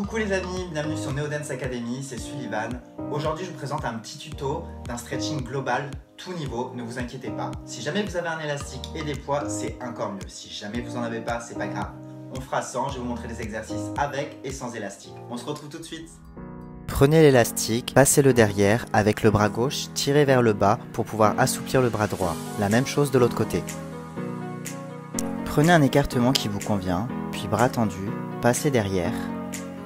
Coucou les amis, bienvenue sur Neodance Academy, c'est Sullivan. Aujourd'hui je vous présente un petit tuto d'un stretching global, tout niveau, ne vous inquiétez pas. Si jamais vous avez un élastique et des poids, c'est encore mieux. Si jamais vous en avez pas, c'est pas grave. On fera sans, je vais vous montrer des exercices avec et sans élastique. On se retrouve tout de suite. Prenez l'élastique, passez-le derrière, avec le bras gauche, tirez vers le bas pour pouvoir assouplir le bras droit. La même chose de l'autre côté. Prenez un écartement qui vous convient, puis bras tendu, passez derrière,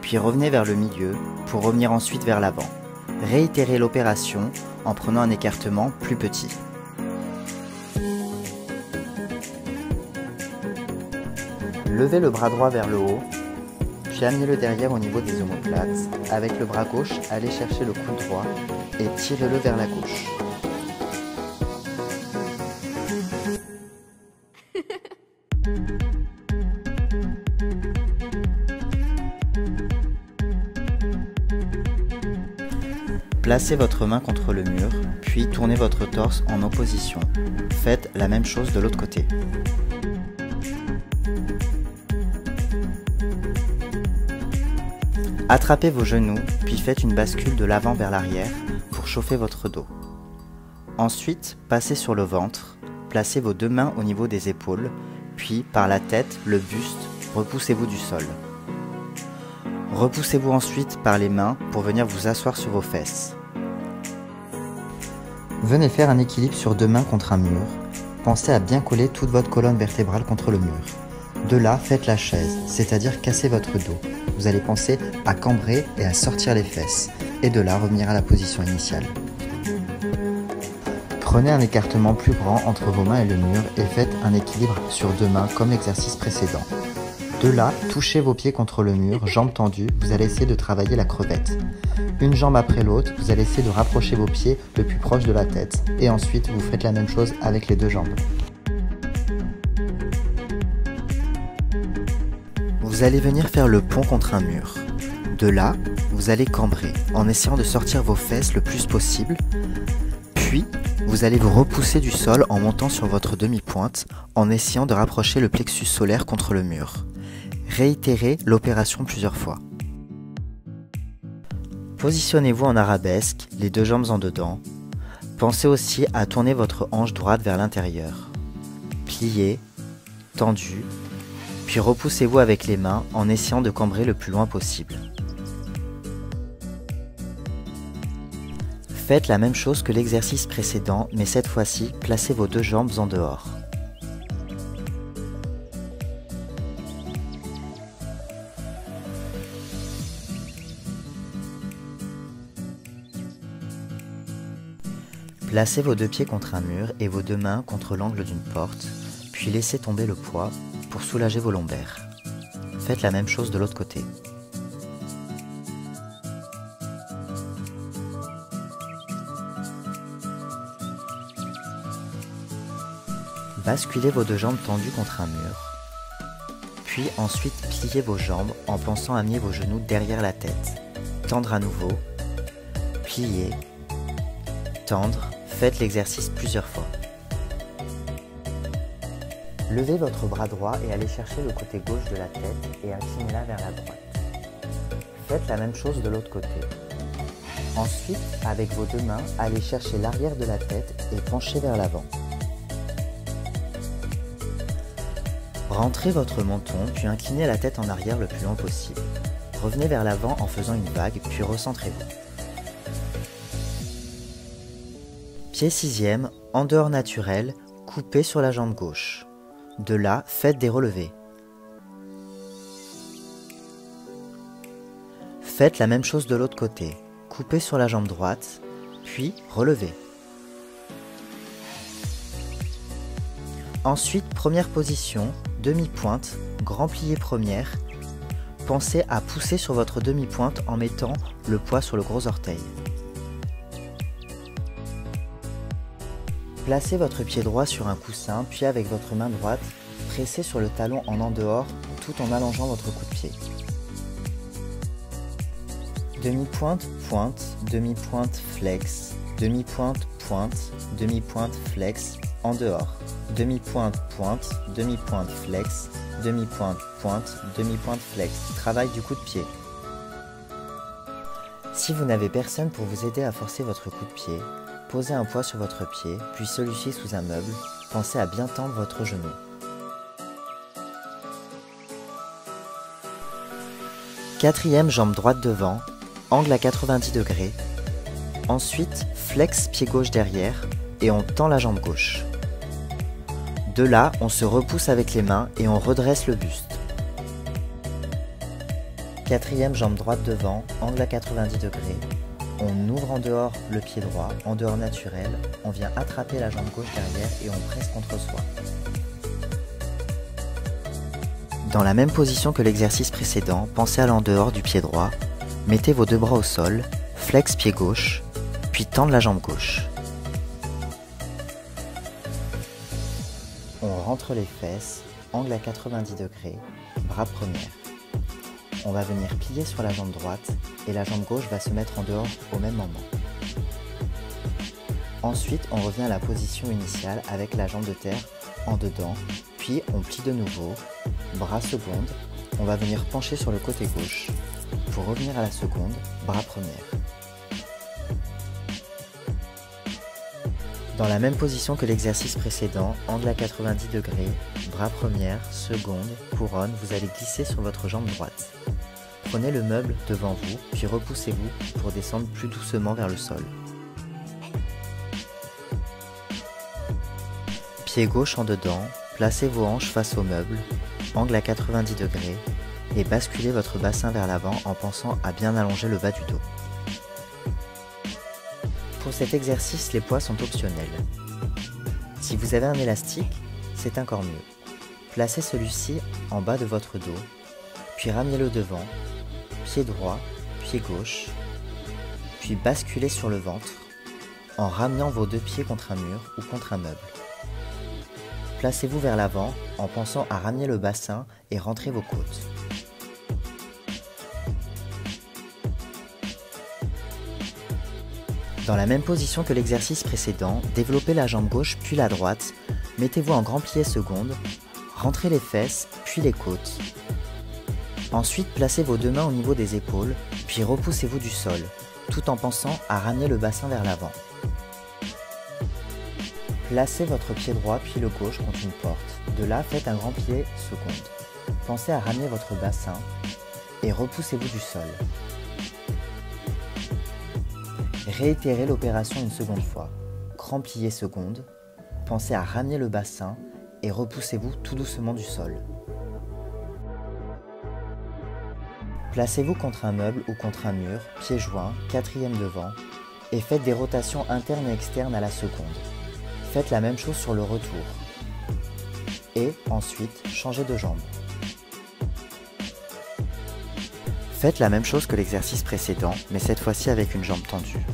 puis revenez vers le milieu pour revenir ensuite vers l'avant. Réitérez l'opération en prenant un écartement plus petit. Levez le bras droit vers le haut, puis amenez-le derrière au niveau des omoplates. Avec le bras gauche, allez chercher le coude droit et tirez-le vers la gauche. Placez votre main contre le mur, puis tournez votre torse en opposition. Faites la même chose de l'autre côté. Attrapez vos genoux, puis faites une bascule de l'avant vers l'arrière pour chauffer votre dos. Ensuite, passez sur le ventre, placez vos deux mains au niveau des épaules, puis par la tête, le buste, repoussez-vous du sol. Repoussez-vous ensuite par les mains pour venir vous asseoir sur vos fesses. Venez faire un équilibre sur deux mains contre un mur. Pensez à bien coller toute votre colonne vertébrale contre le mur. De là, faites la chaise, c'est-à-dire cassez votre dos. Vous allez penser à cambrer et à sortir les fesses, et de là revenir à la position initiale. Prenez un écartement plus grand entre vos mains et le mur et faites un équilibre sur deux mains comme l'exercice précédent. De là, touchez vos pieds contre le mur, jambes tendues, vous allez essayer de travailler la crevette. Une jambe après l'autre, vous allez essayer de rapprocher vos pieds le plus proche de la tête. Et ensuite, vous faites la même chose avec les deux jambes. Vous allez venir faire le pont contre un mur. De là, vous allez cambrer en essayant de sortir vos fesses le plus possible. Puis, vous allez vous repousser du sol en montant sur votre demi-pointe en essayant de rapprocher le plexus solaire contre le mur. Réitérez l'opération plusieurs fois. Positionnez-vous en arabesque, les deux jambes en dedans. Pensez aussi à tourner votre hanche droite vers l'intérieur. Pliez, tendu, puis repoussez-vous avec les mains en essayant de cambrer le plus loin possible. Faites la même chose que l'exercice précédent, mais cette fois-ci, placez vos deux jambes en dehors. Placez vos deux pieds contre un mur et vos deux mains contre l'angle d'une porte, puis laissez tomber le poids pour soulager vos lombaires. Faites la même chose de l'autre côté. Basculez vos deux jambes tendues contre un mur, puis ensuite pliez vos jambes en pensant amener vos genoux derrière la tête. Tendre à nouveau, plier, tendre. Faites l'exercice plusieurs fois. Levez votre bras droit et allez chercher le côté gauche de la tête et inclinez-la vers la droite. Faites la même chose de l'autre côté. Ensuite, avec vos deux mains, allez chercher l'arrière de la tête et penchez vers l'avant. Rentrez votre menton, puis inclinez la tête en arrière le plus loin possible. Revenez vers l'avant en faisant une vague, puis recentrez-vous. Pied sixième, en dehors naturel, coupé sur la jambe gauche. De là, faites des relevés. Faites la même chose de l'autre côté. Coupez sur la jambe droite, puis relevez. Ensuite, première position, demi-pointe, grand plié première. Pensez à pousser sur votre demi-pointe en mettant le poids sur le gros orteil. Placez votre pied droit sur un coussin, puis avec votre main droite, pressez sur le talon en dehors tout en allongeant votre coup de pied. Demi-pointe, pointe, demi-pointe, flex, demi-pointe, pointe, demi-pointe, flex, en dehors. Demi-pointe, pointe, demi-pointe, flex, demi-pointe, pointe, demi-pointe, flex. Travail du coup de pied. Si vous n'avez personne pour vous aider à forcer votre coup de pied, posez un poids sur votre pied, puis celui-ci sous un meuble. Pensez à bien tendre votre genou. Quatrième, jambe droite devant, angle à 90 degrés. Ensuite, flex pied gauche derrière et on tend la jambe gauche. De là, on se repousse avec les mains et on redresse le buste. Quatrième, jambe droite devant, angle à 90 degrés. On ouvre en dehors le pied droit, en dehors naturel. On vient attraper la jambe gauche derrière et on presse contre soi. Dans la même position que l'exercice précédent, pensez à l'en dehors du pied droit. Mettez vos deux bras au sol, flex pied gauche, puis tendre la jambe gauche. On rentre les fesses, angle à 90 degrés, bras première. On va venir plier sur la jambe droite et la jambe gauche va se mettre en dehors au même moment. Ensuite, on revient à la position initiale avec la jambe de terre en dedans, puis on plie de nouveau, bras seconde, on va venir pencher sur le côté gauche pour revenir à la seconde, bras première. Dans la même position que l'exercice précédent, angle à 90 degrés, bras première, seconde, couronne, vous allez glisser sur votre jambe droite. Prenez le meuble devant vous, puis repoussez-vous pour descendre plus doucement vers le sol. Pied gauche en dedans, placez vos hanches face au meuble, angle à 90 degrés, et basculez votre bassin vers l'avant en pensant à bien allonger le bas du dos. Pour cet exercice, les poids sont optionnels. Si vous avez un élastique, c'est encore mieux. Placez celui-ci en bas de votre dos, puis ramenez-le devant, pied droit, pied gauche, puis basculez sur le ventre en ramenant vos deux pieds contre un mur ou contre un meuble. Placez-vous vers l'avant en pensant à ramener le bassin et rentrer vos côtes. Dans la même position que l'exercice précédent, développez la jambe gauche puis la droite, mettez-vous en grand plié seconde, rentrez les fesses puis les côtes. Ensuite, placez vos deux mains au niveau des épaules, puis repoussez-vous du sol, tout en pensant à ramener le bassin vers l'avant. Placez votre pied droit puis le gauche contre une porte. De là, faites un grand plié seconde. Pensez à ramener votre bassin et repoussez-vous du sol. Réitérez l'opération une seconde fois. Grand plié seconde. Pensez à ramener le bassin et repoussez-vous tout doucement du sol. Placez-vous contre un meuble ou contre un mur, pieds joints, quatrième devant, et faites des rotations internes et externes à la seconde. Faites la même chose sur le retour. Et ensuite, changez de jambe. Faites la même chose que l'exercice précédent, mais cette fois-ci avec une jambe tendue.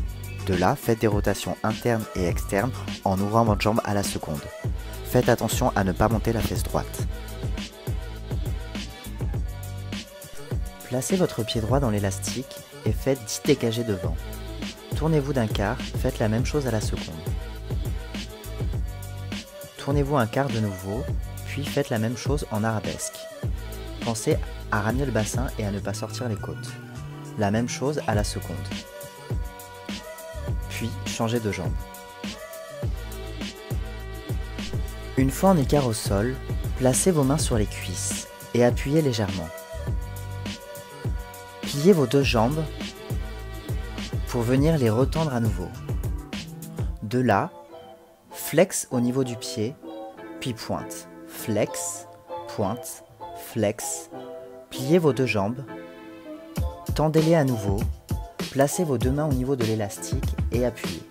De là, faites des rotations internes et externes en ouvrant votre jambe à la seconde. Faites attention à ne pas monter la fesse droite. Placez votre pied droit dans l'élastique et faites 10 dégagés devant. Tournez-vous d'un quart, faites la même chose à la seconde. Tournez-vous un quart de nouveau, puis faites la même chose en arabesque. Pensez à ramener le bassin et à ne pas sortir les côtes. La même chose à la seconde. Puis changez de jambe. Une fois en écart au sol, placez vos mains sur les cuisses et appuyez légèrement. Pliez vos deux jambes pour venir les retendre à nouveau. De là, flex au niveau du pied, puis pointe. Flex, pointe, flex. Pliez vos deux jambes. Tendez-les à nouveau. Placez vos deux mains au niveau de l'élastique et appuyez.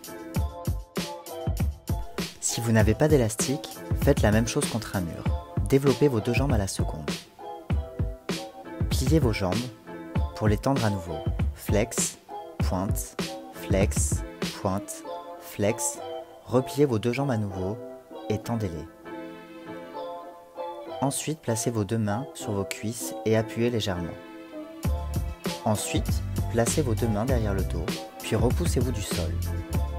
Si vous n'avez pas d'élastique, faites la même chose contre un mur. Développez vos deux jambes à la seconde. Pliez vos jambes pour les tendre à nouveau. Flex, pointe, flex, pointe, flex. Repliez vos deux jambes à nouveau et tendez-les. Ensuite, placez vos deux mains sur vos cuisses et appuyez légèrement. Ensuite, placez vos deux mains derrière le dos, puis repoussez-vous du sol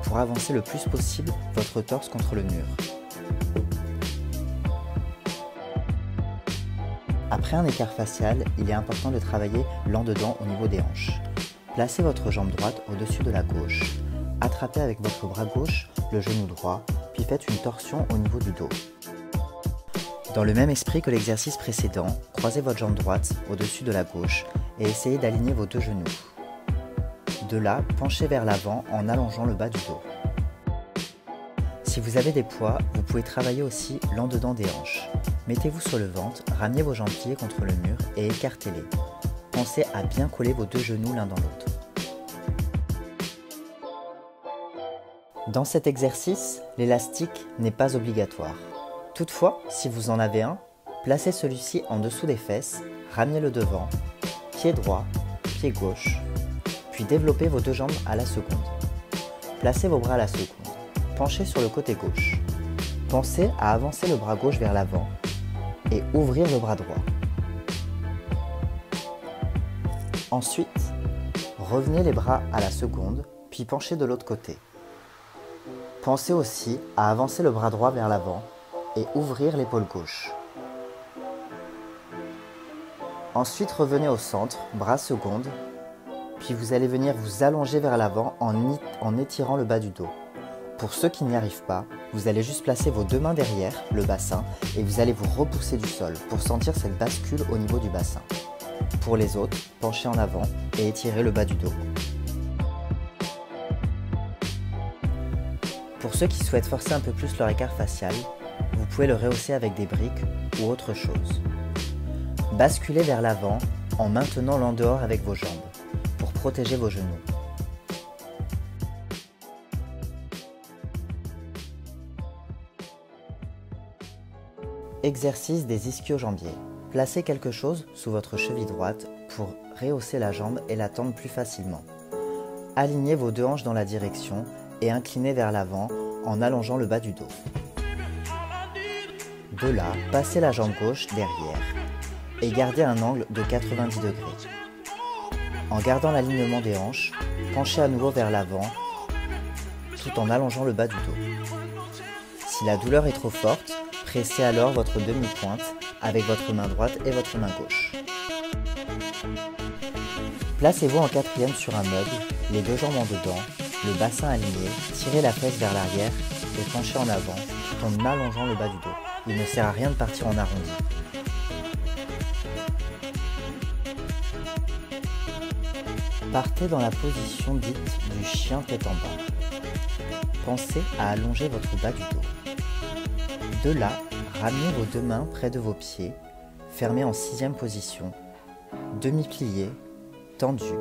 pour avancer le plus possible votre torse contre le mur. Après un écart facial, il est important de travailler l'en-dedans au niveau des hanches. Placez votre jambe droite au-dessus de la gauche. Attrapez avec votre bras gauche le genou droit, puis faites une torsion au niveau du dos. Dans le même esprit que l'exercice précédent, croisez votre jambe droite au-dessus de la gauche et essayez d'aligner vos deux genoux. De là, penchez vers l'avant en allongeant le bas du dos. Si vous avez des poids, vous pouvez travailler aussi l'en-dedans des hanches. Mettez-vous sur le ventre, ramenez vos jambes pliées contre le mur et écartez-les. Pensez à bien coller vos deux genoux l'un dans l'autre. Dans cet exercice, l'élastique n'est pas obligatoire. Toutefois, si vous en avez un, placez celui-ci en dessous des fesses, ramenez-le devant, pied droit, pied gauche, puis développez vos deux jambes à la seconde. Placez vos bras à la seconde, penchez sur le côté gauche. Pensez à avancer le bras gauche vers l'avant et ouvrir le bras droit. Ensuite, revenez les bras à la seconde, puis penchez de l'autre côté. Pensez aussi à avancer le bras droit vers l'avant et ouvrir l'épaule gauche. Ensuite, revenez au centre, bras seconde, puis vous allez venir vous allonger vers l'avant en étirant le bas du dos. Pour ceux qui n'y arrivent pas, vous allez juste placer vos deux mains derrière le bassin et vous allez vous repousser du sol pour sentir cette bascule au niveau du bassin. Pour les autres, penchez en avant et étirez le bas du dos. Pour ceux qui souhaitent forcer un peu plus leur écart facial, vous pouvez le rehausser avec des briques ou autre chose. Basculez vers l'avant en maintenant l'en-dehors avec vos jambes pour protéger vos genoux. Exercice des ischio-jambiers. Placez quelque chose sous votre cheville droite pour rehausser la jambe et la tendre plus facilement. Alignez vos deux hanches dans la direction et inclinez vers l'avant en allongeant le bas du dos. De là, passez la jambe gauche derrière et gardez un angle de 90 degrés. En gardant l'alignement des hanches, penchez à nouveau vers l'avant tout en allongeant le bas du dos. Si la douleur est trop forte, pressez alors votre demi-pointe avec votre main droite et votre main gauche. Placez-vous en quatrième sur un meuble, les deux jambes en dedans, le bassin aligné, tirez la fesse vers l'arrière et penchez en avant tout en allongeant le bas du dos. Il ne sert à rien de partir en arrondi. Partez dans la position dite du chien tête en bas. Pensez à allonger votre bas du dos. De là, ramenez vos deux mains près de vos pieds, fermez en sixième position, demi-plié, tendu,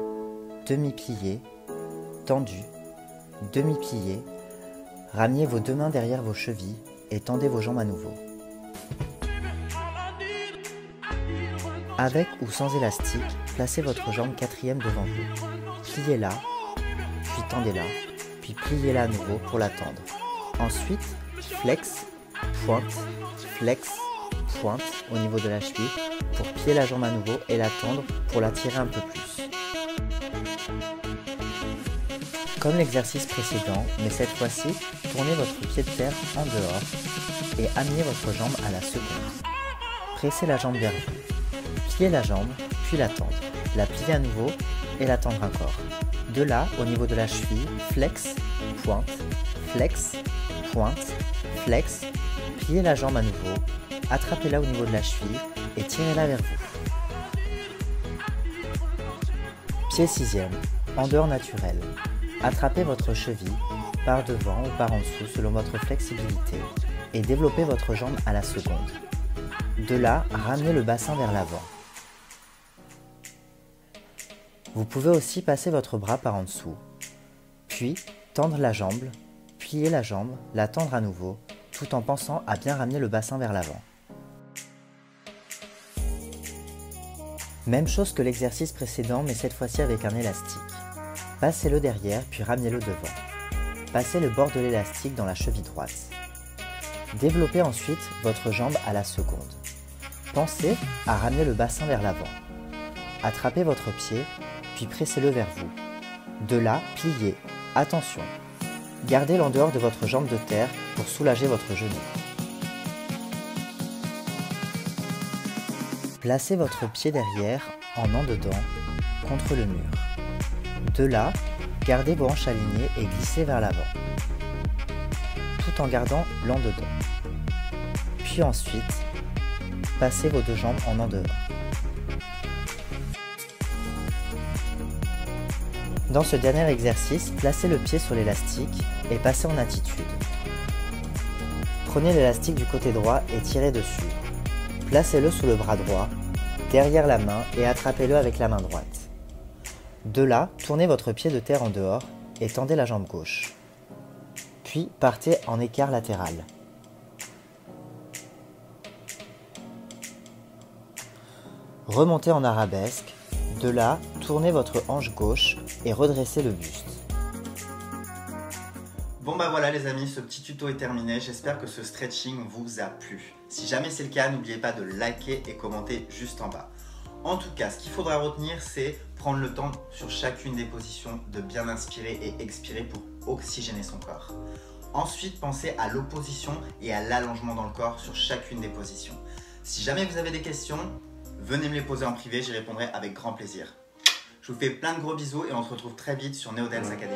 demi-plié, tendu, demi-plié, ramenez vos deux mains derrière vos chevilles et tendez vos jambes à nouveau. Avec ou sans élastique, placez votre jambe quatrième devant vous. Pliez-la, puis tendez-la, puis pliez-la à nouveau pour la tendre. Ensuite, flex, pointe, flex, pointe au niveau de la cheville pour plier la jambe à nouveau et la tendre pour la tirer un peu plus. Comme l'exercice précédent, mais cette fois-ci, tournez votre pied de terre en dehors et amenez votre jambe à la seconde. Pressez la jambe vers vous. Pliez la jambe, puis la tendre. La plier à nouveau et la tendre encore. De là, au niveau de la cheville, flex, pointe, flex, pointe, flex. Pliez la jambe à nouveau, attrapez-la au niveau de la cheville et tirez-la vers vous. Pied sixième, en dehors naturel. Attrapez votre cheville par devant ou par en dessous selon votre flexibilité et développez votre jambe à la seconde. De là, ramenez le bassin vers l'avant. Vous pouvez aussi passer votre bras par en dessous, puis tendre la jambe, plier la jambe, la tendre à nouveau, tout en pensant à bien ramener le bassin vers l'avant. Même chose que l'exercice précédent, mais cette fois-ci avec un élastique. Passez-le derrière, puis ramenez-le devant. Passez le bord de l'élastique dans la cheville droite. Développez ensuite votre jambe à la seconde. Pensez à ramener le bassin vers l'avant. Attrapez votre pied, puis pressez-le vers vous. De là, pliez. Attention, gardez l'en dehors de votre jambe de terre pour soulager votre genou. Placez votre pied derrière en dedans contre le mur. De là, gardez vos hanches alignées et glissez vers l'avant, tout en gardant l'en dedans. Puis ensuite, passez vos deux jambes en dehors. Dans ce dernier exercice, placez le pied sur l'élastique et passez en attitude. Prenez l'élastique du côté droit et tirez dessus. Placez-le sous le bras droit, derrière la main et attrapez-le avec la main droite. De là, tournez votre pied de terre en dehors et tendez la jambe gauche. Puis partez en écart latéral. Remontez en arabesque. De là, tournez votre hanche gauche et redressez le buste. Bon bah voilà les amis, ce petit tuto est terminé. J'espère que ce stretching vous a plu. Si jamais c'est le cas, n'oubliez pas de liker et commenter juste en bas. En tout cas, ce qu'il faudra retenir, c'est prendre le temps sur chacune des positions de bien inspirer et expirer pour oxygéner son corps. Ensuite, pensez à l'opposition et à l'allongement dans le corps sur chacune des positions. Si jamais vous avez des questions, venez me les poser en privé, j'y répondrai avec grand plaisir. Je vous fais plein de gros bisous et on se retrouve très vite sur Neo Dance Academy.